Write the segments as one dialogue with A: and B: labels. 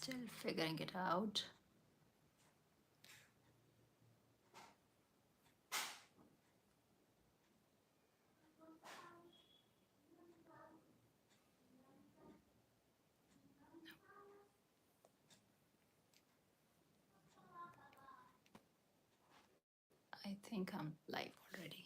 A: Still figuring it out. I think I'm live already.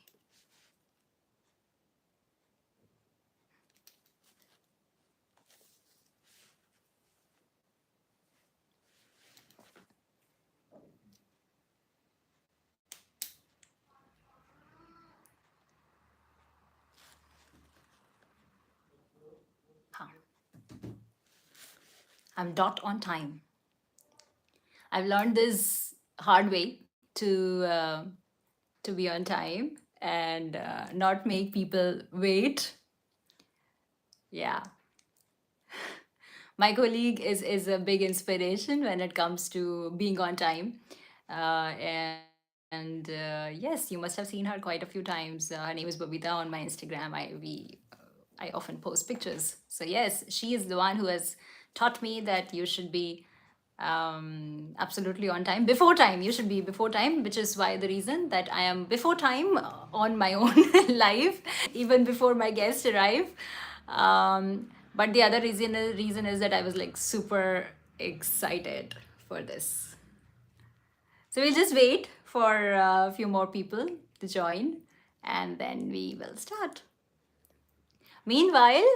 A: Huh. I'm dot on time. I've learned this hard way to be on time and not make people wait. Yeah, my colleague is a big inspiration when it comes to being on time. And yes, you must have seen her quite a few times. Her name is Babita on my Instagram. I often post pictures. So yes, she is the one who has taught me that you should be absolutely on time, before time. You should be before time, which is why the reason that I am before time on my own live, even before my guests arrive. But the other reason is that I was like super excited for this. So we'll just wait for a few more people to join, and then we will start. Meanwhile,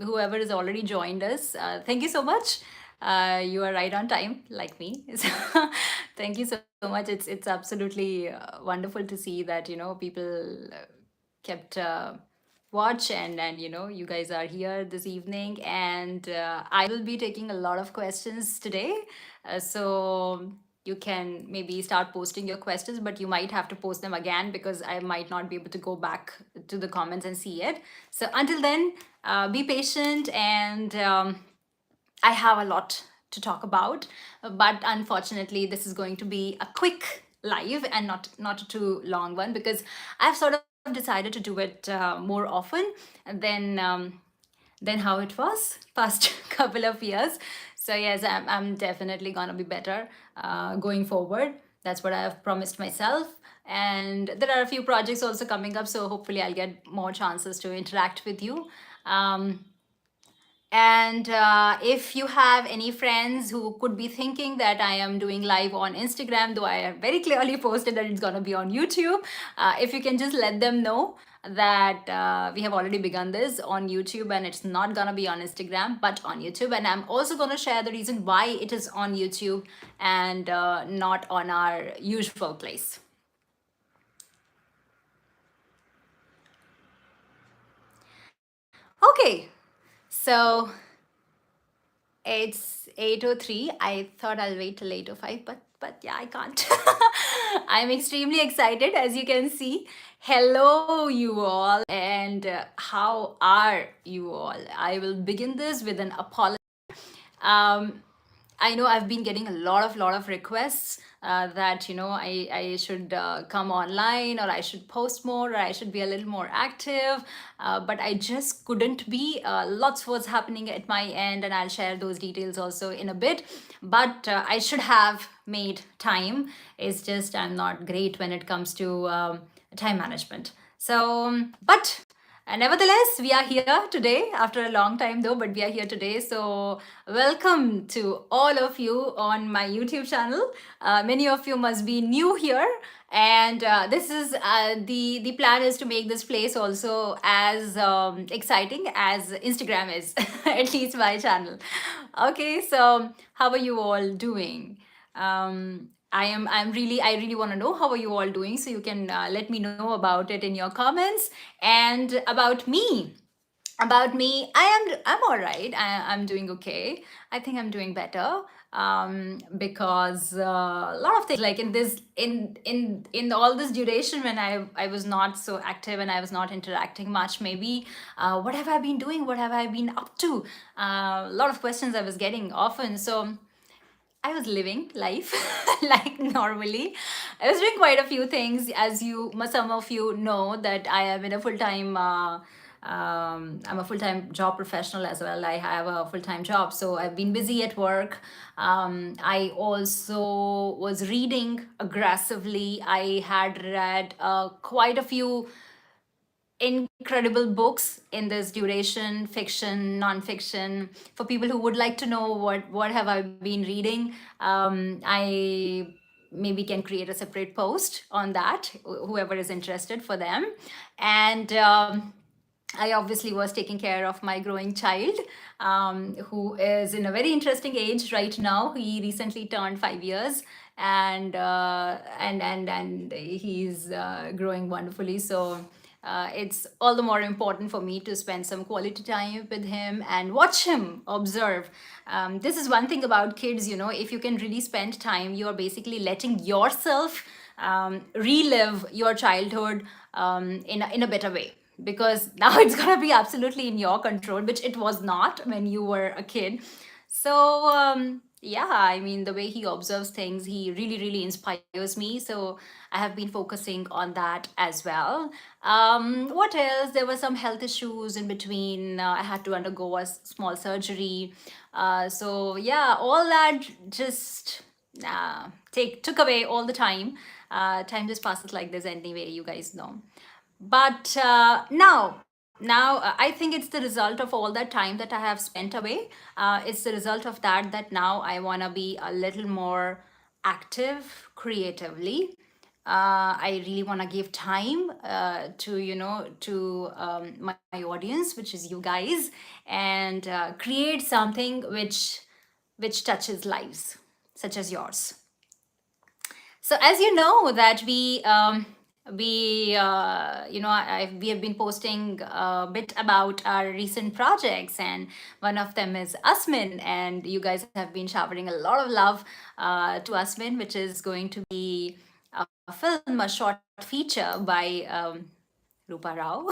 A: whoever has already joined us, thank you so much. You are right on time, like me. So thank you so much. It's absolutely wonderful to see that people kept watch, and you guys are here this evening, and I will be taking a lot of questions today. So you can maybe start posting your questions, but you might have to post them again because I might not be able to go back to the comments and see it. So until then, be patient, and I have a lot to talk about, but unfortunately, this is going to be a quick live and not a too long one, because I've sort of decided to do it more often than how it was past couple of years. So yes, I'm definitely gonna be better going forward. That's what I have promised myself. And there are a few projects also coming up, so hopefully I'll get more chances to interact with you. And if you have any friends who could be thinking that I am doing live on Instagram, though I have very clearly posted that it's going to be on YouTube, if you can just let them know that we have already begun this on YouTube, and it's not going to be on Instagram, but on YouTube. And I'm also going to share the reason why it is on YouTube and not on our usual place. Okay, so it's 8:03. I thought I'll wait till 8:05, but yeah, I can't. I'm extremely excited, as you can see. Hello, you all, and how are you all? I will begin this with an apology. Um, I know I've been getting a lot of requests that I should come online, or I should post more, or I should be a little more active, but I just couldn't be. Lots was happening at my end, and I'll share those details also in a bit. But I should have made time. It's just I'm not great when it comes to time management. So, but nevertheless, we are here today after a long time though, but we are here today. So, welcome to all of you on my YouTube channel. Many of you must be new here, and this is the plan is to make this place also as exciting as Instagram is, at least my channel. Okay, so how are you all doing? I really want to know how are you all doing, so you can let me know about it in your comments. And about me, I'm all right. I'm doing okay. I think I'm doing better, because a lot of things, like in this in all this duration when I was not so active and I was not interacting much, maybe what have I been doing, what have I been up to, a lot of questions I was getting often. So I was living life like normally. I was doing quite a few things. As some of you know, that I am in a full time I'm a full-time job professional as well. I have a full-time job, so I've been busy at work. I also was reading aggressively. I had read quite a few incredible books in this duration, fiction, non-fiction. For people who would like to know what have I been reading, I maybe can create a separate post on that, whoever is interested, for them. And I obviously was taking care of my growing child, who is in a very interesting age right now. He recently turned 5 years, and he's growing wonderfully. So it's all the more important for me to spend some quality time with him and watch him, observe. This is one thing about kids, if you can really spend time, you are basically letting yourself relive your childhood in a better way, because now it's going to be absolutely in your control, which it was not when you were a kid. So yeah, I mean, the way he observes things, he really really inspires me. So I have been focusing on that as well. What else? There were some health issues in between. I had to undergo a small surgery. So yeah, all that just take took away all the time. Time just passes like this anyway, you guys know. But now I think it's the result of all that time that I have spent away. It's the result of that now I want to be a little more active creatively. I really want to give time to my audience, which is you guys, and create something which touches lives, such as yours. So as you know that we have been posting a bit about our recent projects, and one of them is Asmin, and you guys have been showering a lot of love to Asmin, which is going to be a film, a short feature by Rupa Rao.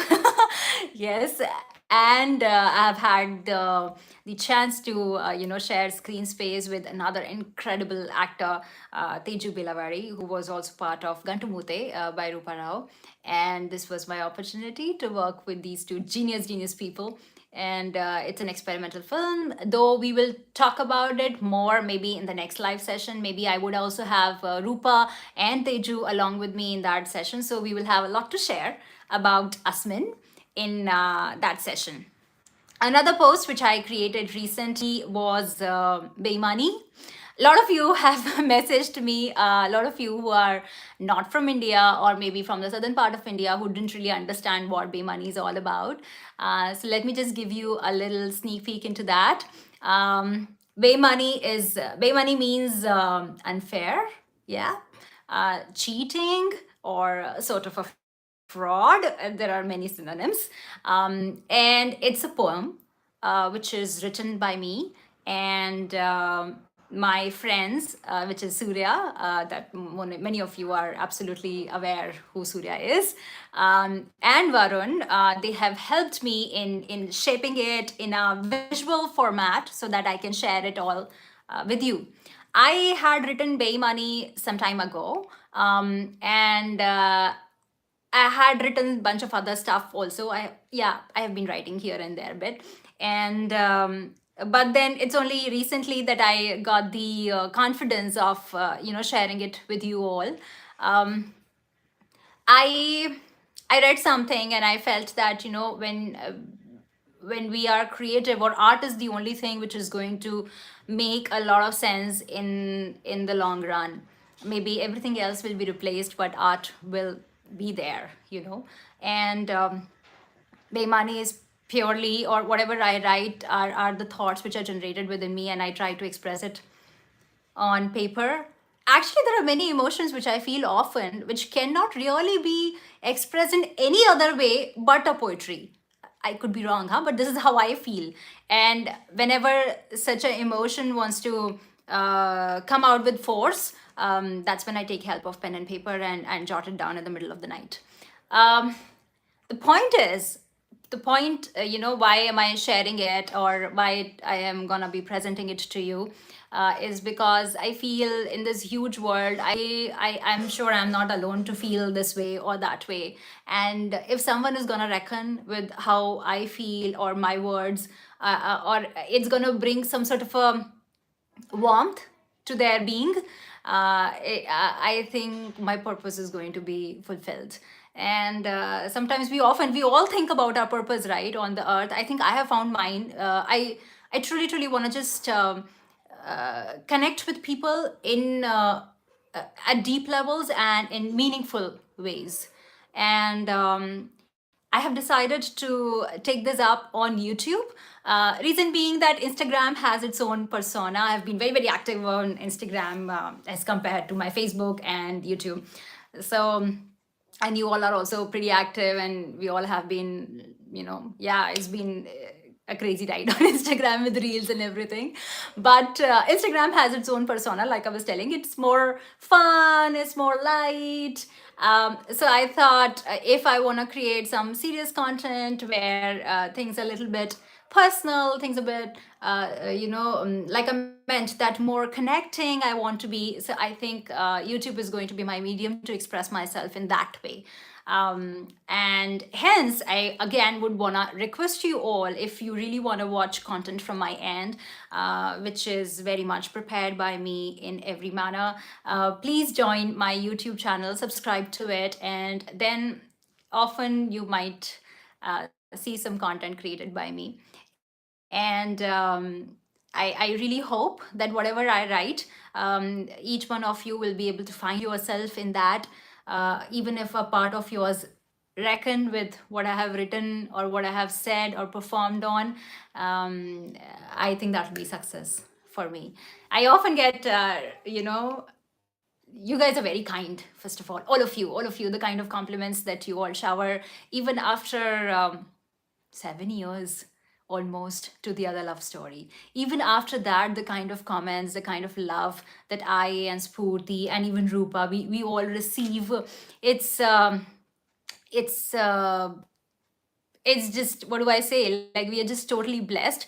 A: Yes, and I've had the chance to share screen space with another incredible actor, Teju Bilavari, who was also part of Gantumute by Rupa Rao. And this was my opportunity to work with these two genius people. And it's an experimental film, though we will talk about it more maybe in the next live session. Maybe I would also have Rupa and Teju along with me in that session, so we will have a lot to share about Asmin in that session. Another post which I created recently was Beimani. A lot of you have messaged me, a lot of you who are not from India or maybe from the southern part of India who didn't really understand what Beimani is all about. So let me just give you a little sneak peek into that. Beimani means unfair, yeah, cheating, or sort of a fraud. There are many synonyms. And it's a poem which is written by me and my friends, which is Surya, that many of you are absolutely aware who Surya is, and Varun. They have helped me in shaping it in a visual format so that I can share it all with you. I had written Beimani some time ago, and I had written a bunch of other stuff also. I have been writing here and there a bit, and but then it's only recently that I got the confidence of sharing it with you all. Um, I I read something and I felt that when we are creative, or art is the only thing which is going to make a lot of sense in the long run. Maybe everything else will be replaced, but art will be there, and Beimani is purely, or whatever I write are the thoughts which are generated within me, and I try to express it on paper. Actually, there are many emotions which I feel often, which cannot really be expressed in any other way but a poetry. I could be wrong, huh? But this is how I feel. And whenever such an emotion wants to come out with force, that's when I take help of pen and paper and jot it down in the middle of the night. Um, the point is, why am I sharing it, or why I am gonna be presenting it to you? is because I feel in this huge world, I'm sure I'm not alone to feel this way or that way. And if someone is gonna reckon with how I feel or my words, or it's gonna bring some sort of a warmth to their being, I think my purpose is going to be fulfilled. And sometimes we all think about our purpose, right, on the earth. I think I have found mine. I truly want to just connect with people in at deep levels and in meaningful ways. And I have decided to take this up on YouTube. Reason being that Instagram has its own persona. I've been very active on Instagram as compared to my Facebook and YouTube. So, and you all are also pretty active, and we all have been, yeah, it's been a crazy ride on Instagram with reels and everything. But Instagram has its own persona, like I was telling. It's more fun, it's more light. So I thought, if I want to create some serious content where things are a little bit personal, things a bit, like I meant, that more connecting I want to be. So I think YouTube is going to be my medium to express myself in that way. And hence, I again would want to request you all, if you really want to watch content from my end, which is very much prepared by me in every manner, please join my YouTube channel, subscribe to it, and then often you might see some content created by me. And I really hope that whatever I write, each one of you will be able to find yourself in that, even if a part of yours reckon with what I have written or what I have said or performed on. I think that will be success for me. I often get, you guys are very kind, first of all of you, the kind of compliments that you all shower, even after 7 years almost to the other love story. Even after that, the kind of comments, the kind of love that I and Spurti and even Rupa, we all receive, it's it's uh, it's just, what do I say, like, we are just totally blessed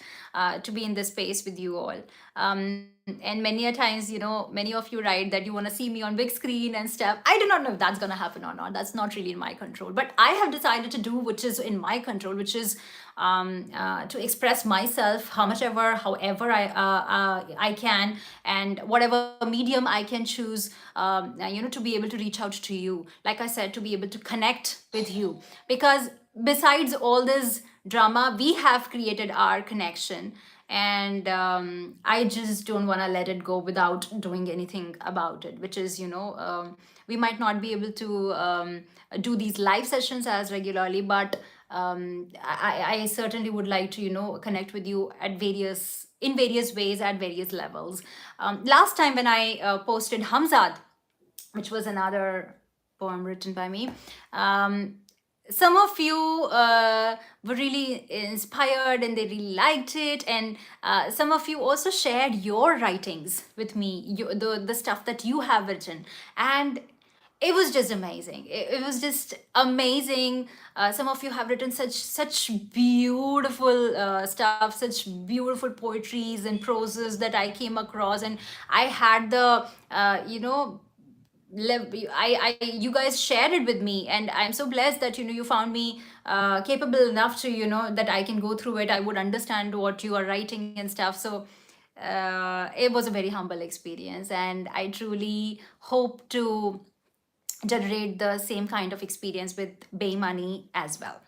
A: to be in this space with you all. And many a times, many of you write that you want to see me on big screen and stuff. I do not know if that's going to happen or not. That's not really in my control, but I have decided to do which is in my control, which is to express myself however I can, and whatever medium I can choose, to be able to reach out to you, like I said, to be able to connect with you. Because besides all this drama, we have created our connection. And I just don't want to let it go without doing anything about it, which is, we might not be able to do these live sessions as regularly, but I certainly would like to, connect with you in various ways, at various levels. Last time when I posted Hamzad, which was another poem written by me, some of you were really inspired and they really liked it. And some of you also shared your writings with me, the stuff that you have written. And it was just amazing. It was just amazing. Some of you have written such beautiful stuff, such beautiful poetries and proses that I came across. And I had the, you guys shared it with me, and I'm so blessed that you found me capable enough to that I can go through it, I would understand what you are writing and stuff. So it was a very humble experience, and I truly hope to generate the same kind of experience with Beimani as well.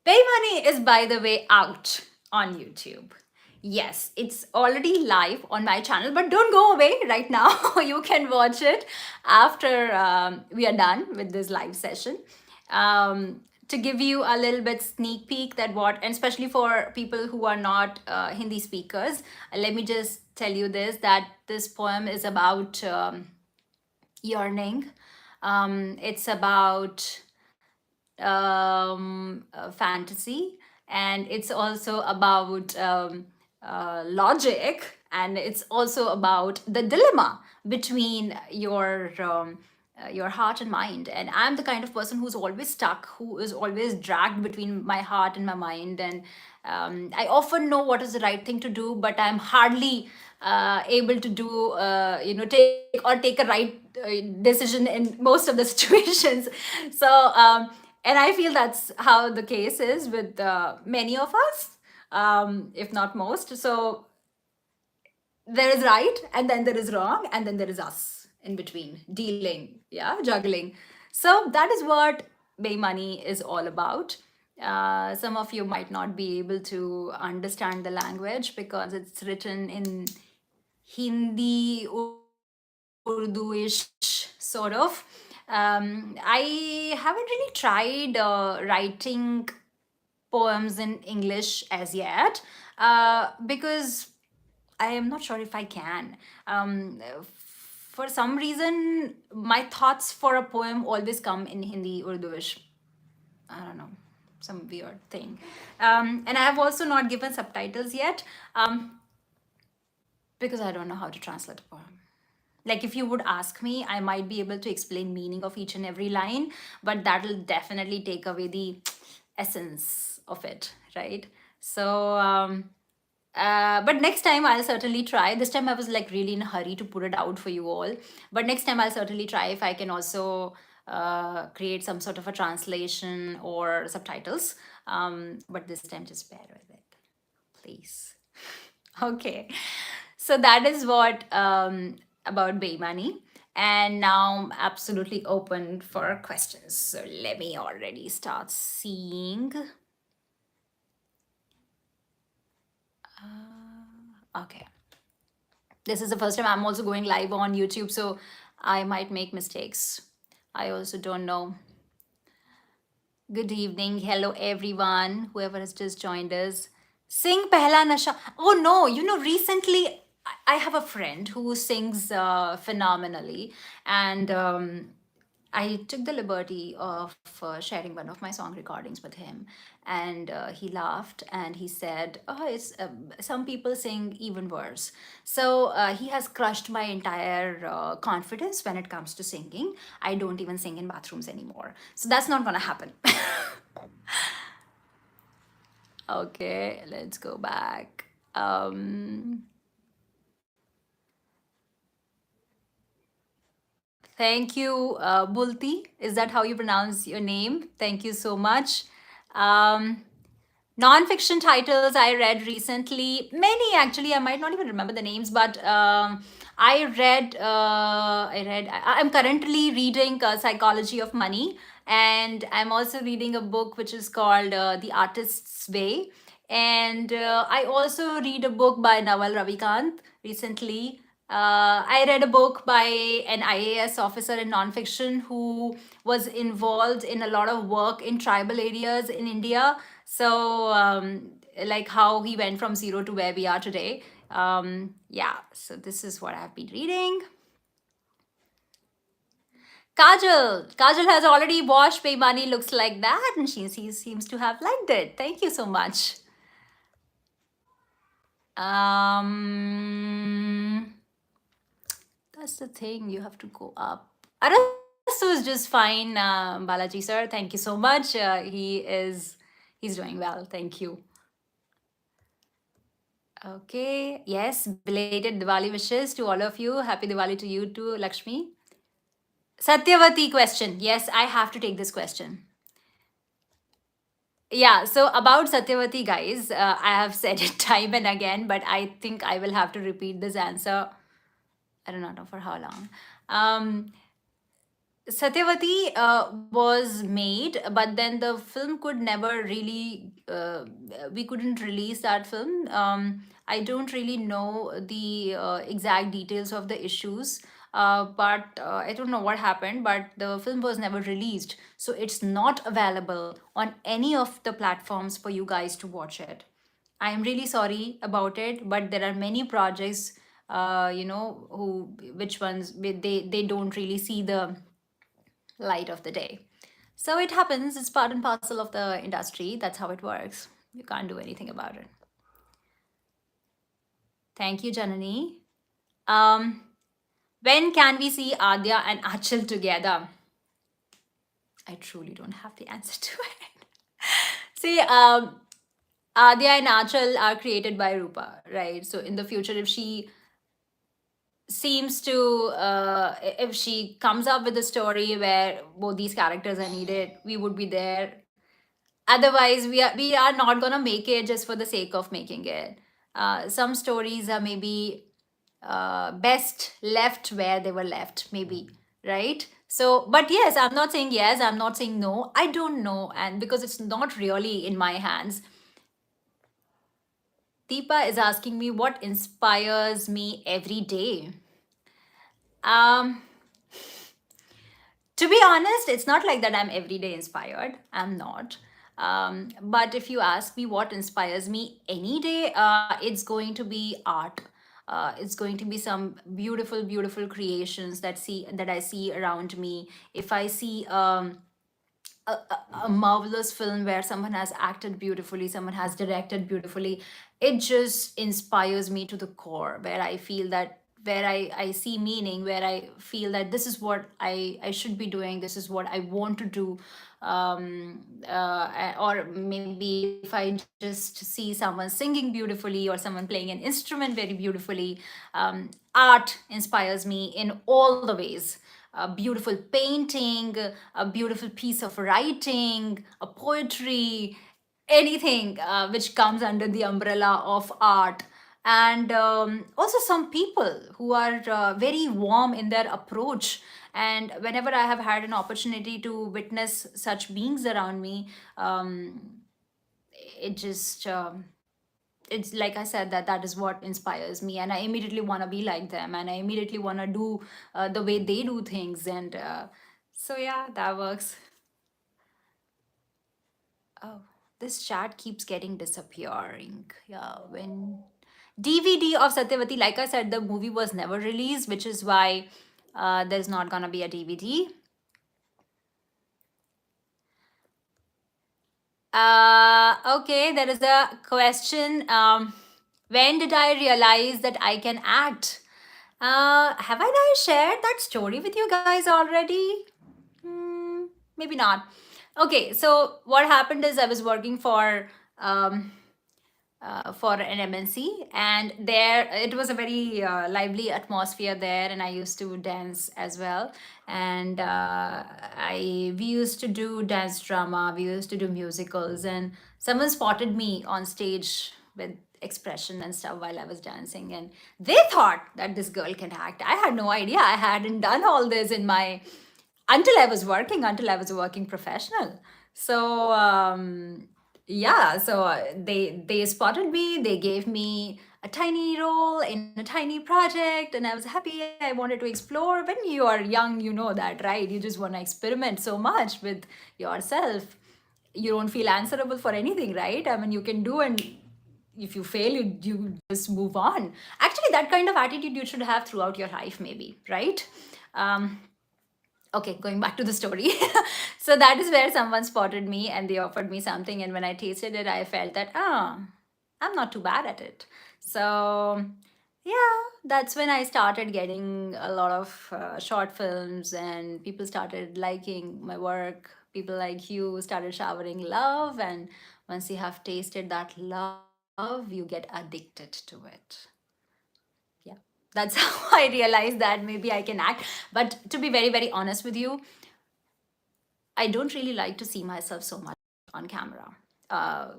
A: Beimani is, by the way, out on YouTube. Yes, it's already live on my channel, but don't go away right now. You can watch it after we are done with this live session. To give you a little bit sneak peek that and especially for people who are not Hindi speakers, let me just tell you that this poem is about yearning. It's about fantasy, and it's also about logic, and it's also about the dilemma between your heart and mind. And I'm the kind of person who's always stuck, who is always dragged between my heart and my mind. And I often know what is the right thing to do, but I'm hardly able to do, take a right decision in most of the situations. So, and I feel that's how the case is with many of us, if not most. So there is right, and then there is wrong, and then there is us in between, dealing, yeah, juggling. So that is what Money is all about. Some of you might not be able to understand the language because it's written in Hindi, Urdu-ish sort of. I haven't really tried writing poems in English as yet, because I am not sure if I can. For some reason, my thoughts for a poem always come in Hindi, Urduish. I don't know, some weird thing. And I have also not given subtitles yet, because I don't know how to translate a poem. Like if you would ask me, I might be able to explain meaning of each and every line, but that'll definitely take away the essence of it, right? So but next time I'll certainly try. This time I was like really in a hurry to put it out for you all, but next time I'll certainly try if I can also create some sort of a translation or subtitles. But this time just bear with it, please. Okay, so that is what about Beimani. And now I'm absolutely open for questions. So let me already start seeing. Okay. This is the first time I'm also going live on YouTube, so I might make mistakes. I also don't know. Good evening. Hello, everyone. Whoever has just joined us. Sing Pehla Nasha. Oh, no. Recently I have a friend who sings phenomenally. And I took the liberty of sharing one of my song recordings with him. And he laughed and he said, "Oh, it's some people sing even worse." So he has crushed my entire confidence when it comes to singing. I don't even sing in bathrooms anymore. So that's not going to happen. Okay, let's go back. Thank you, Bulti. Is that how you pronounce your name? Thank you so much. Um, Non-fiction titles I read recently, many actually. I might not even remember the names, but I'm currently reading Psychology of Money, and I'm also reading a book which is called The Artist's Way. And I also read a book by Nawal Ravikant recently. I read a book by an IAS officer in nonfiction who was involved in a lot of work in tribal areas in India. So, like how he went from zero to where we are today. Yeah, so this is what I've been reading. Kajal has already watched Beimani Looks Like That, and she seems to have liked it. Thank you so much. That's the thing, you have to go up. Arastu is just fine, Balaji sir. Thank you so much. He's doing well. Thank you. Okay. Yes, belated Diwali wishes to all of you. Happy Diwali to you too, Lakshmi. Satyavati question. Yes, I have to take this question. Yeah, so about Satyavati, guys, I have said it time and again, but I think I will have to repeat this answer. I do not know for how long. Satyavati was made, but then the film could never really, we couldn't release that film. I don't really know the exact details of the issues, but I don't know what happened, but the film was never released. So it's not available on any of the platforms for you guys to watch it. I'm really sorry about it, but there are many projects, which ones they don't really see the light of the day. So it happens, it's part and parcel of the industry. That's how it works. You can't do anything about it. Thank you, Janani. When can we see Adya and Achal together? I truly don't have the answer to it. See, Adya and Achal are created by Rupa, right? So in the future, if she seems to, if she comes up with a story where both these characters are needed, we would be there. Otherwise, we are not gonna make it just for the sake of making it. Some stories are maybe best left where they were left, maybe, right? So, but yes, I'm not saying yes, I'm not saying no. I don't know, and because it's not really in my hands. Deepa is asking me what inspires me every day. Um, to be honest, it's not like that I'm everyday inspired. I'm not. But if you ask me what inspires me any day, it's going to be art. It's going to be some beautiful, beautiful creations that I see around me. If I see a marvelous film where someone has acted beautifully, someone has directed beautifully, it just inspires me to the core, where I feel that, where I see meaning, where I feel that this is what I should be doing, this is what I want to do. Or maybe if I just see someone singing beautifully or someone playing an instrument very beautifully, art inspires me in all the ways. A beautiful painting, a beautiful piece of writing, a poetry, anything which comes under the umbrella of art. And also some people who are very warm in their approach. And whenever I have had an opportunity to witness such beings around me, it just it's like I said, that is what inspires me, and I immediately want to be like them, and I immediately want to do the way they do things. And so yeah, that works. Oh, this chat keeps getting disappearing. Yeah, when DVD of Satyavati, like I said, the movie was never released, which is why there's not gonna be a DVD. Okay, there is a question. When did I realize that I can act? Have I shared that story with you guys already? Hmm, maybe not. Okay, so what happened is I was working for an MNC, and there it was a very lively atmosphere there, and I used to dance as well. And I we used to do dance drama, we used to do musicals, and someone spotted me on stage with expression and stuff while I was dancing, and they thought that this girl can act. I had no idea. I hadn't done all this in my until I was a working professional. So yeah, so they spotted me. They gave me a tiny role in a tiny project, and I was happy. I wanted to explore. When you are young, you know that, right? You just want to experiment so much with yourself. You don't feel answerable for anything, right? I mean, you can do, and if you fail, you just move on. Actually, that kind of attitude you should have throughout your life, maybe, right? Um, okay, going back to the story. So that is where someone spotted me and they offered me something, and when I tasted it, I felt that, I'm not too bad at it. So yeah, that's when I started getting a lot of short films, and people started liking my work. People like you started showering love, and once you have tasted that love, you get addicted to it. Yeah, that's how I realized that maybe I can act. But to be very, very honest with you, I don't really like to see myself so much on camera. Uh,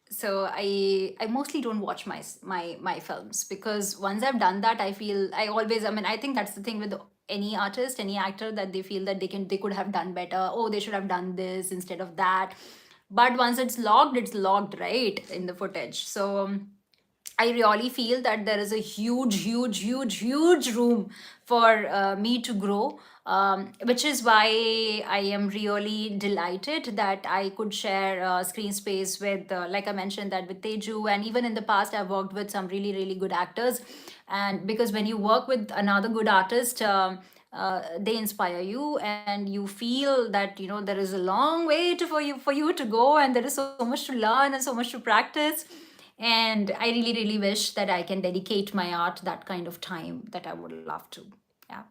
A: so I mostly don't watch my films, because once I've done that, I feel I always, I mean, I think that's the thing with any artist, any actor, that they feel that they could have done better. Oh, they should have done this instead of that. But once it's logged, right, in the footage. So I really feel that there is a huge, huge, huge, huge room for me to grow, which is why I am really delighted that I could share screen space with, like I mentioned, that with Teju, and even in the past, I've worked with some really, really good actors. And because when you work with another good artist, they inspire you, and you feel that there is a long way for you to go, and there is so much to learn and so much to practice. And I really, really wish that I can dedicate my art that kind of time that I would love to. Yeah.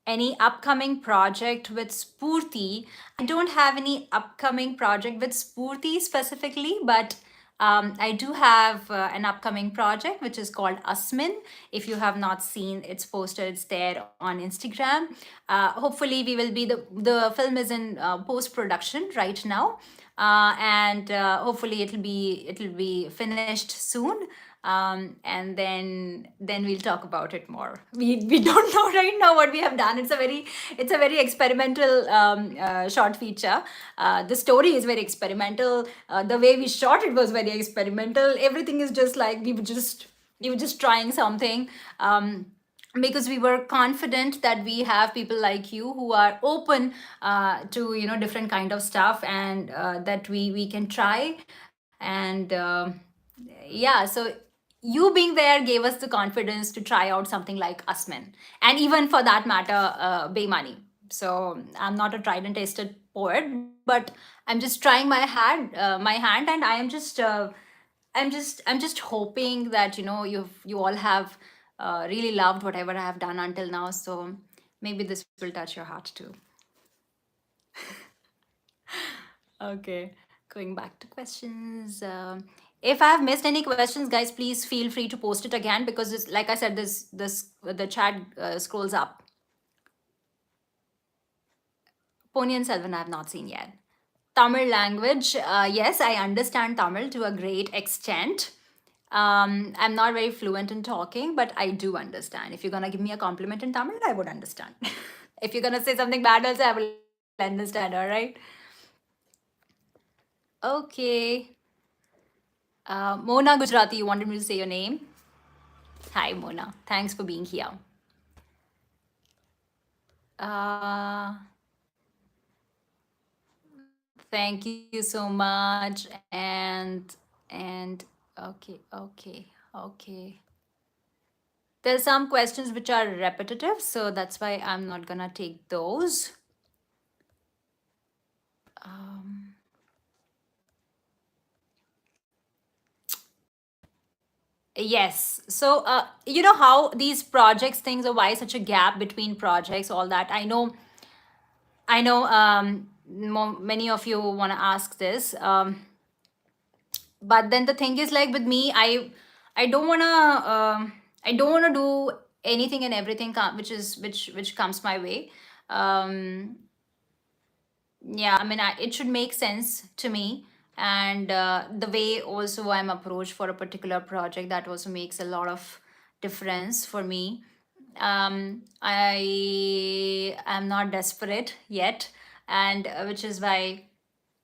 A: any upcoming project with Spurti. I don't have any upcoming project with Spurti specifically, but I do have an upcoming project which is called Asmin. If you have not seen its poster, it's there on Instagram. Hopefully, we will be the film is in post production right now, and hopefully it'll be finished soon. And then we'll talk about it more. We don't know right now what we have done. It's a very experimental short feature. The story is very experimental. The way we shot it was very experimental. Everything is just like we were just trying something. Because we were confident that we have people like you who are open to different kind of stuff, and that we can try. And yeah, so you being there gave us the confidence to try out something like Asmin, and even for that matter, Beimani. So I'm not a tried and tested poet, but I'm just trying my hand, and I'm just hoping that you all have really loved whatever I have done until now. So maybe this will touch your heart too. Okay, going back to questions. If I have missed any questions, guys, please feel free to post it again, because like I said, this the chat scrolls up. Ponniyin Selvan I have not seen yet. Tamil language, yes, I understand Tamil to a great extent. I'm not very fluent in talking, but I do understand. If you're gonna give me a compliment in Tamil, I would understand. If you're gonna say something bad, also I will understand. All right. Okay. Mona Gujarati, you wanted me to say your name? Hi, Mona. Thanks for being here. Uh, Thank you so much. And okay, okay, okay. There's some questions which are repetitive, so that's why I'm not gonna take those. Um, yes. So you know how these projects things, or why such a gap between projects, all that. I know many of you want to ask this. But then the thing is, like with me, I don't want to do anything and everything which comes my way. um yeah, I mean, it should make sense to me. And the way also I'm approached for a particular project, that also makes a lot of difference for me. I am not desperate yet, and which is why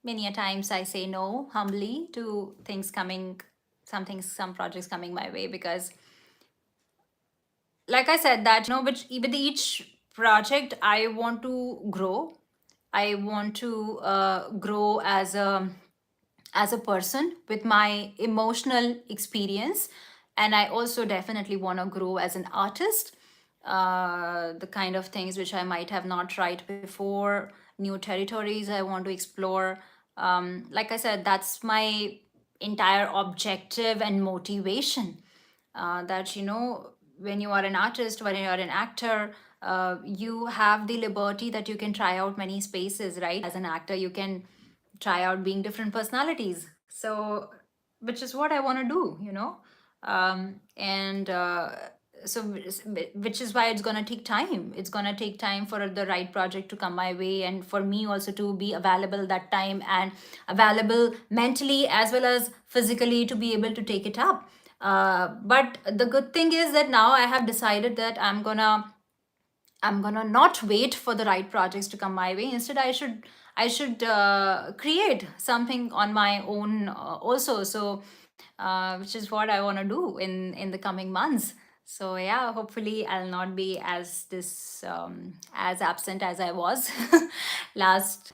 A: many a times I say no humbly to some projects coming my way, because like I said, that which with each project I want to grow. I want to grow as a person with my emotional experience, and I also definitely want to grow as an artist. The kind of things which I might have not tried before, new territories I want to explore. Like I said, that's my entire objective and motivation. That when you are an artist, when you are an actor, you have the liberty that you can try out many spaces, right? As an actor, you can try out being different personalities. So which is what I want to do, and so which is why it's going to take time. It's going to take time for the right project to come my way, and for me also to be available that time, and available mentally as well as physically to be able to take it up. But the good thing is that now I have decided that I'm gonna not wait for the right projects to come my way. Instead, I should create something on my own also. So, which is what I want to do in the coming months. So yeah, hopefully I'll not be as absent as I was last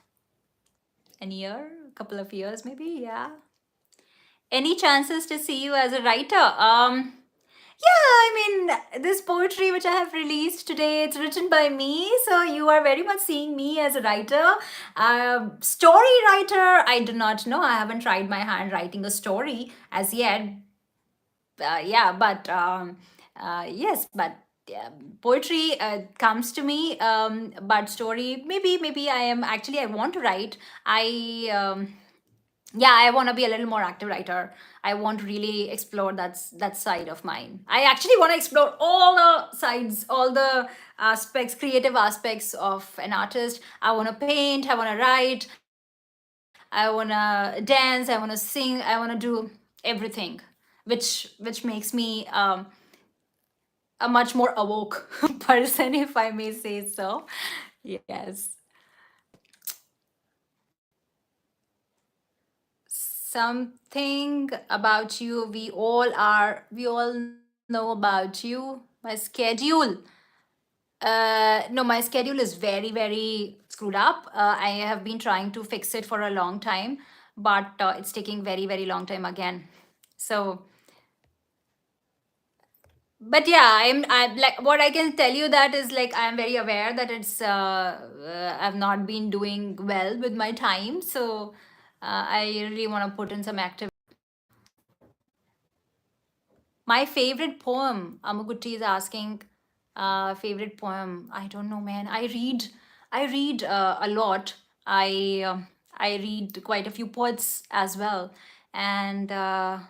A: an year, a couple of years maybe. Yeah. Any chances to see you as a writer? Yeah, I mean, this poetry which I have released today, it's written by me. So you are very much seeing me as a writer. Story writer, I do not know. I haven't tried my hand writing a story as yet. Yeah, but yes, but yeah, poetry comes to me, but story, maybe I want to write. I Yeah, I want to be a little more active writer. I want to really explore that side of mine. I actually want to explore all the sides, all the aspects, creative aspects of an artist. I want to paint, I want to write, I want to dance, I want to sing, I want to do everything, which makes me a much more awoke person, if I may say so. Yes. Something about you, we all know about you. My schedule. No, my schedule is very, very screwed up. I have been trying to fix it for a long time, but it's taking very, very long time again. So, but yeah, I like what I can tell you that is like I'm very aware that I've not been doing well with my time. So, I really want to put in some active. My favorite poem, Amagutti is asking, favorite poem. I don't know, man. I read a lot. I read quite a few poets as well, and I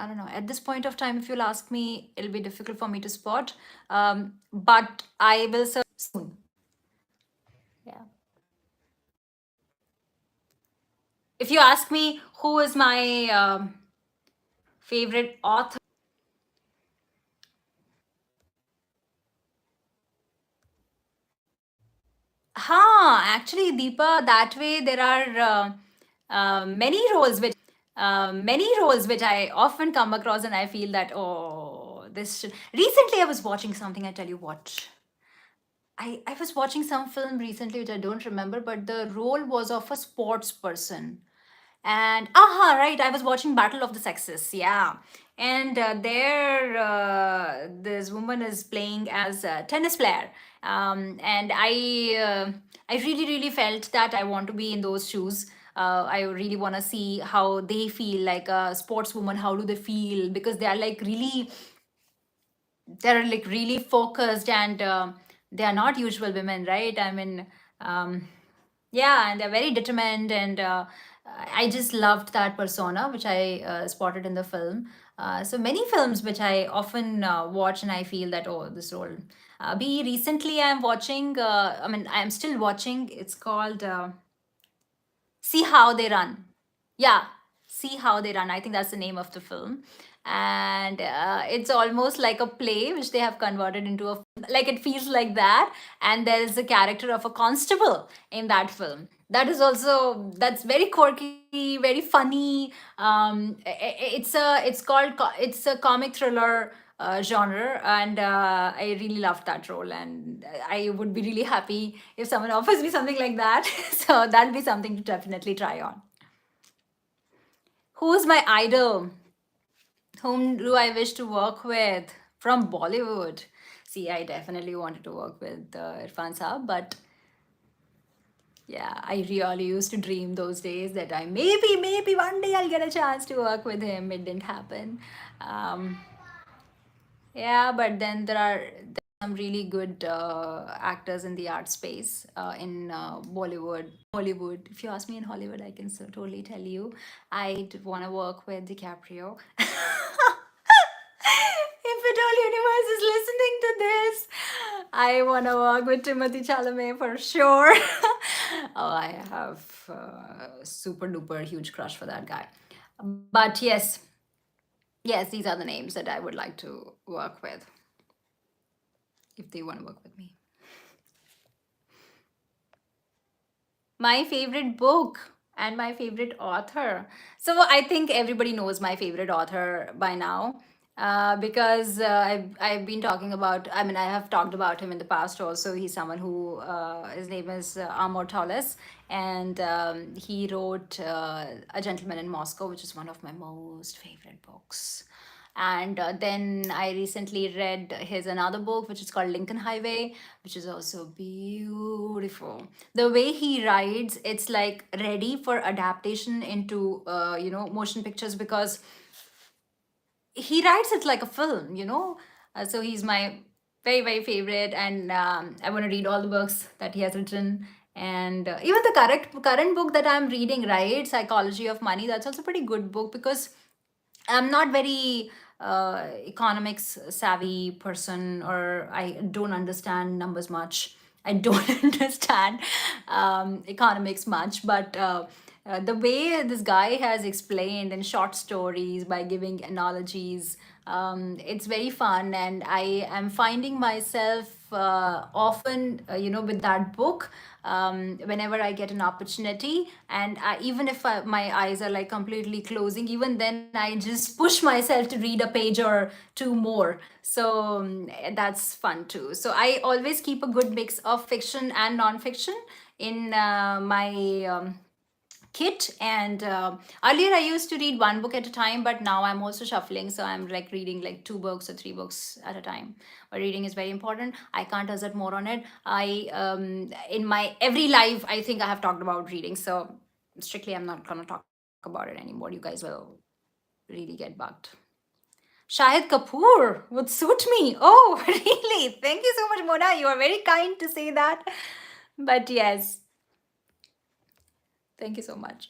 A: don't know. At this point of time, if you'll ask me, it'll be difficult for me to spot. But I will soon. Yeah. If you ask me who is my favorite author. Actually, Deepa, that way there are many roles which I often come across, and I feel that, oh, this should. Recently, I was watching something. I tell you what, I was watching some film recently which I don't remember, but the role was of a sports person. And right, I was watching Battle of the Sexes, yeah. And there, this woman is playing as a tennis player, and I really, really felt that I want to be in those shoes. I really want to see how they feel like a sportswoman. How do they feel? Because they're like really focused, and they are not usual women, right? I mean, um, yeah, and they're very determined, and I just loved that persona which I spotted in the film. So many films which I often watch, and I feel that, oh, this role. Be recently I'm watching, I'm still watching, it's called See How They Run. Yeah, See How They Run. I think that's the name of the film. And it's almost like a play which they have converted into a like it feels like that. And there's a character of a constable in that film. That's very quirky, very funny. It's a comic thriller genre, and I really loved that role, and I would be really happy if someone offers me something like that. So that'll be something to definitely try on. Who's my idol? Whom do I wish to work with from Bollywood? See, I definitely wanted to work with Irfan Saab, but yeah, I really used to dream those days that I maybe one day I'll get a chance to work with him. It didn't happen. Um, yeah, but then there's some really good actors in the art space in Bollywood, Hollywood. If you ask me in Hollywood, I can totally tell you, I'd want to work with DiCaprio. If it all universe is listening to this, I want to work with Timothy Chalamet for sure. Oh, I have super duper huge crush for that guy. But yes, these are the names that I would like to work with if they want to work with me. My favorite book and my favorite author. So I think everybody knows my favorite author by now. Because I've been talking about, I have talked about him in the past also. He's someone who, his name is Amor Tolles, and he wrote A Gentleman in Moscow, which is one of my most favorite books. And then I recently read his another book, which is called Lincoln Highway, which is also beautiful. The way he writes, it's like ready for adaptation into motion pictures, because he writes it like a film, so he's my very, very favorite, and I want to read all the books that he has written. And even the current book that I'm reading, right, Psychology of Money, that's also a pretty good book, because I'm not very economics savvy person, or I don't understand numbers much. I don't understand economics much, but the way this guy has explained in short stories by giving analogies, it's very fun, and I am finding myself often, with that book, whenever I get an opportunity. And even if my eyes are like completely closing, even then I just push myself to read a page or two more. So that's fun too. So I always keep a good mix of fiction and non-fiction in my kit. And earlier I used to read one book at a time, but now I'm also shuffling, so I'm like reading like two books or three books at a time. But reading is very important. I can't assert more on it. I In my every life, I think I have talked about reading, so strictly I'm not gonna talk about it anymore. You guys will really get bugged. Shahid Kapoor would suit me. Oh, really? Thank you so much, Mona. You are very kind to say that. But yes, thank you so much.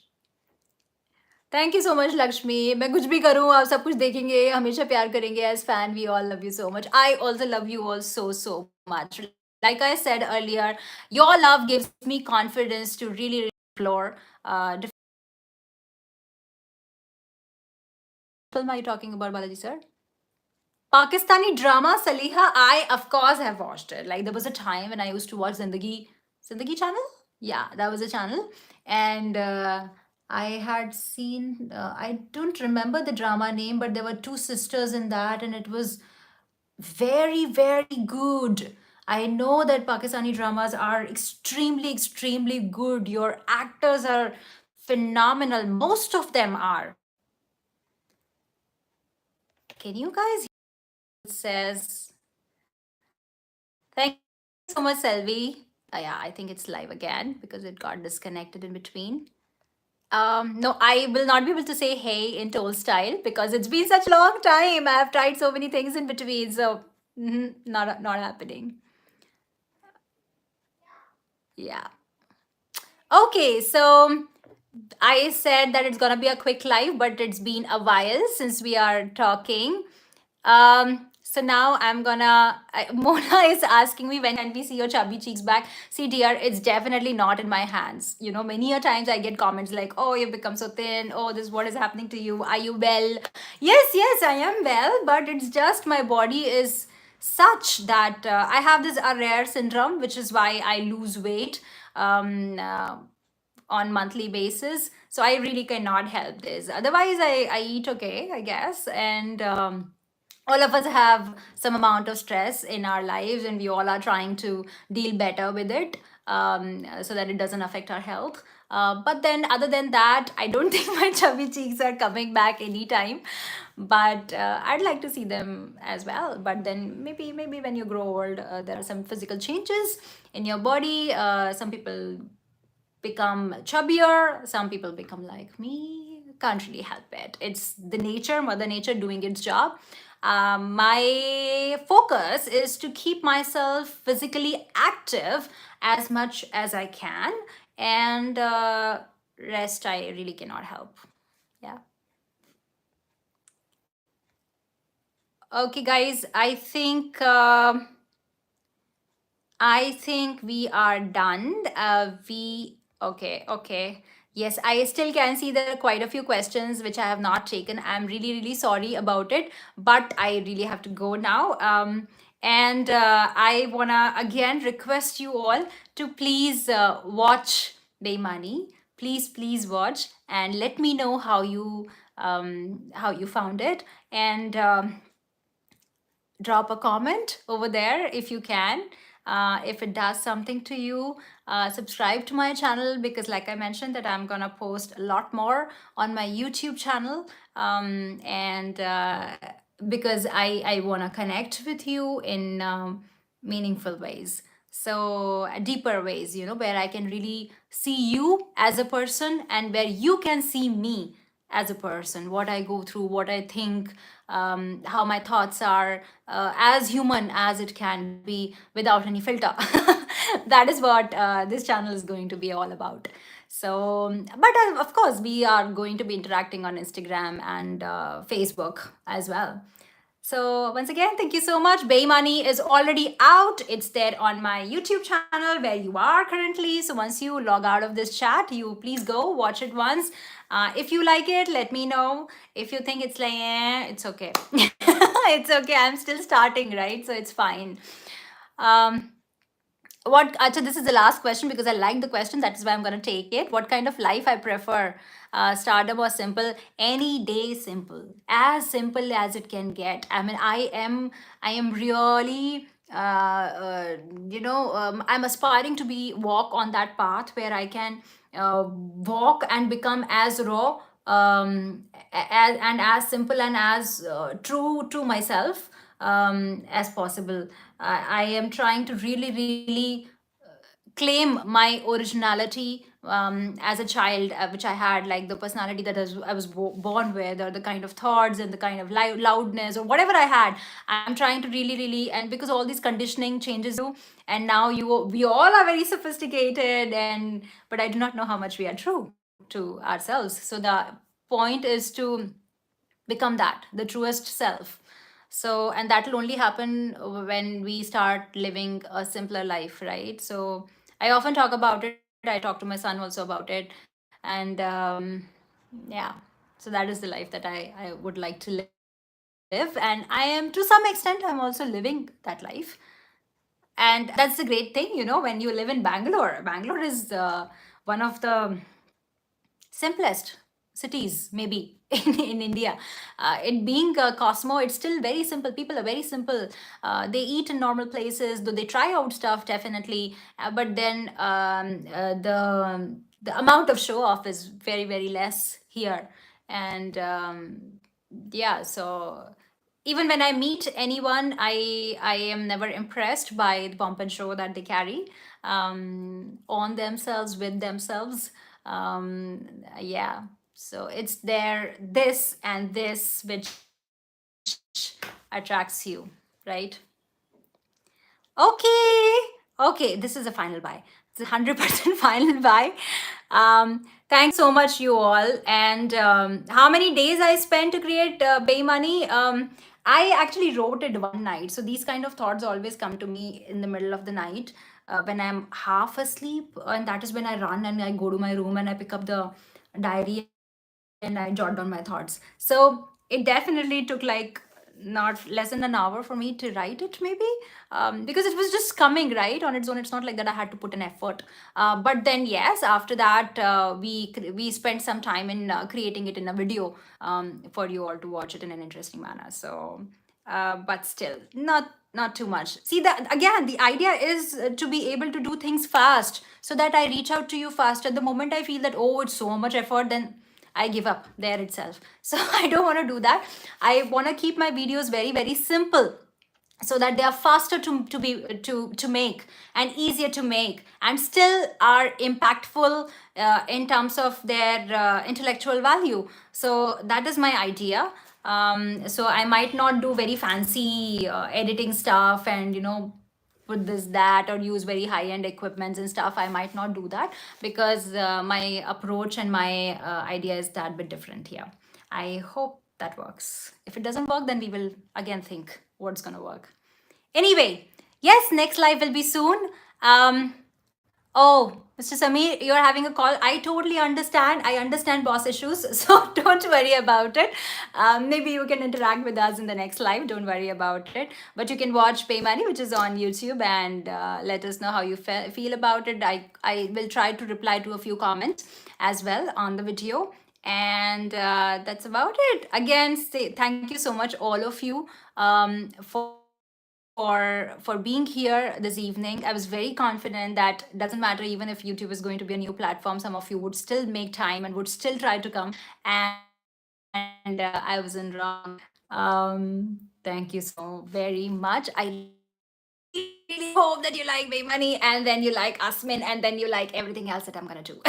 A: Thank you so much Lakshmi. मैं कुछ भी करूँ, आप सब कुछ देखेंगे, हमेशा प्यार करेंगे. As fan we all love you so much. I also love you all so much. Like I said earlier, your love gives me confidence to really explore different. Film are you talking about, Balaji sir? Pakistani drama Saliha, I of course have watched it. Like there was a time when I used to watch Zindagi channel. Yeah, that was a channel, and I had seen. I don't remember the drama name, but there were two sisters in that, and it was very, very good. I know that Pakistani dramas are extremely, extremely good. Your actors are phenomenal. Most of them are. Can you guys? It says, thank you so much, Selvi. Yeah, I think it's live again because it got disconnected in between. No, I will not be able to say hey in Toll style because it's been such a long time. I have tried so many things in between, so not happening. Yeah. Okay, so I said that it's gonna be a quick live, but it's been a while since we are talking. So now Mona is asking me, when can we see your chubby cheeks back? See, dear, it's definitely not in my hands. Many a times I get comments like, "Oh, you've become so thin. Oh, this what is happening to you? Are you well?" Yes, yes, I am well, but it's just my body is such that I have this rare syndrome, which is why I lose weight. On monthly basis, so I really cannot help this. Otherwise I eat okay, I guess. And all of us have some amount of stress in our lives, and we all are trying to deal better with it, so that it doesn't affect our health. But then other than that, I don't think my chubby cheeks are coming back anytime, but I'd like to see them as well. But then maybe when you grow old, there are some physical changes in your body. Some people become chubbier, some people become like me. Can't really help it. It's the nature, Mother Nature doing its job. My focus is to keep myself physically active as much as I can, and rest I really cannot help. Yeah. Okay, guys, I think we are done. Okay. Yes, I still can see there are quite a few questions which I have not taken. I'm really, really sorry about it, but I really have to go now. And I wanna again request you all to please watch Beimani. Please watch and let me know how you found it. And drop a comment over there if you can. If it does something to you, subscribe to my channel, because like I mentioned that I'm gonna post a lot more on my YouTube channel, and because I want to connect with you in meaningful ways, so deeper ways, where I can really see you as a person and where you can see me as a person, what I go through, what I think, how my thoughts are, as human as it can be without any filter. That is what this channel is going to be all about. So, but of course, we are going to be interacting on Instagram and Facebook as well. So once again, thank you so much. Money is already out. It's there on my YouTube channel where you are currently. So once you log out of this chat, you please go watch it once. If you like it, let me know. If you think it's like, it's okay. It's okay. I'm still starting, right? So it's fine. Um, what Acha, this is the last question because I like the question. That is why I'm going to take it. What kind of life I prefer, stardom or simple? Any day simple as it can get. I mean, I am really I'm aspiring to be walk on that path where I can walk and become as raw, and as simple and as true to myself as possible. I am trying to really claim my originality as a child, which I had, like the personality that I was born with, or the kind of thoughts and the kind of loudness or whatever I had. I'm trying to really, and because all these conditioning changes you, and now we all are very sophisticated, and but I do not know how much we are true to ourselves. So the point is to become that, the truest self. So, and that will only happen when we start living a simpler life, right? So I often talk about it. I talk to my son also about it. And yeah, so that is the life that I would like to live. And I am, to some extent, I'm also living that life. And that's the great thing, when you live in Bangalore is one of the simplest cities maybe in India. It being a Cosmo, it's still very simple. People are very simple. They eat in normal places, though they try out stuff definitely. But then the amount of show off is very less here. And yeah, so even when I meet anyone, I am never impressed by the pomp and show that they carry on themselves, with themselves. Yeah, so it's there, this and this, which attracts you, right? Okay, this is a final buy. It's a 100% final buy. Thanks so much, you all. And how many days I spent to create Money? I actually wrote it one night. So these kind of thoughts always come to me in the middle of the night when I'm half asleep, and that is when I run and I go to my room and I pick up the diary and I jot down my thoughts. So it definitely took like not less than an hour for me to write it, maybe, because it was just coming right on its own. It's not like that I had to put an effort. But then yes, after that we spent some time in creating it in a video for you all to watch it in an interesting manner. So but still not too much. See, that again, the idea is to be able to do things fast, so that I reach out to you faster. The moment I feel that, oh, it's so much effort, then I give up there itself. So I don't want to do that. I want to keep my videos very simple, so that they are faster to make and easier to make, and still are impactful in terms of their intellectual value. So that is my idea. So I might not do very fancy editing stuff, and put this that, or use very high end equipments and stuff. I might not do that, because my approach and my idea is that bit different here. I hope that works. If it doesn't work, then we will again think what's going to work. Anyway, yes, next live will be soon. Oh, Mr. Samir, you're having a call. I totally understand. I understand boss issues, so don't worry about it. Maybe you can interact with us in the next live. Don't worry about it. But you can watch Pay Money, which is on YouTube, and let us know how you feel about it. I will try to reply to a few comments as well on the video. And that's about it. Again, thank you so much, all of you, for being here this evening. I was very confident that doesn't matter, even if YouTube is going to be a new platform, some of you would still make time and would still try to come. And I wasn't wrong. Thank you so very much. I really hope that you like Money, and then you like Asmin, and then you like everything else that I'm gonna do.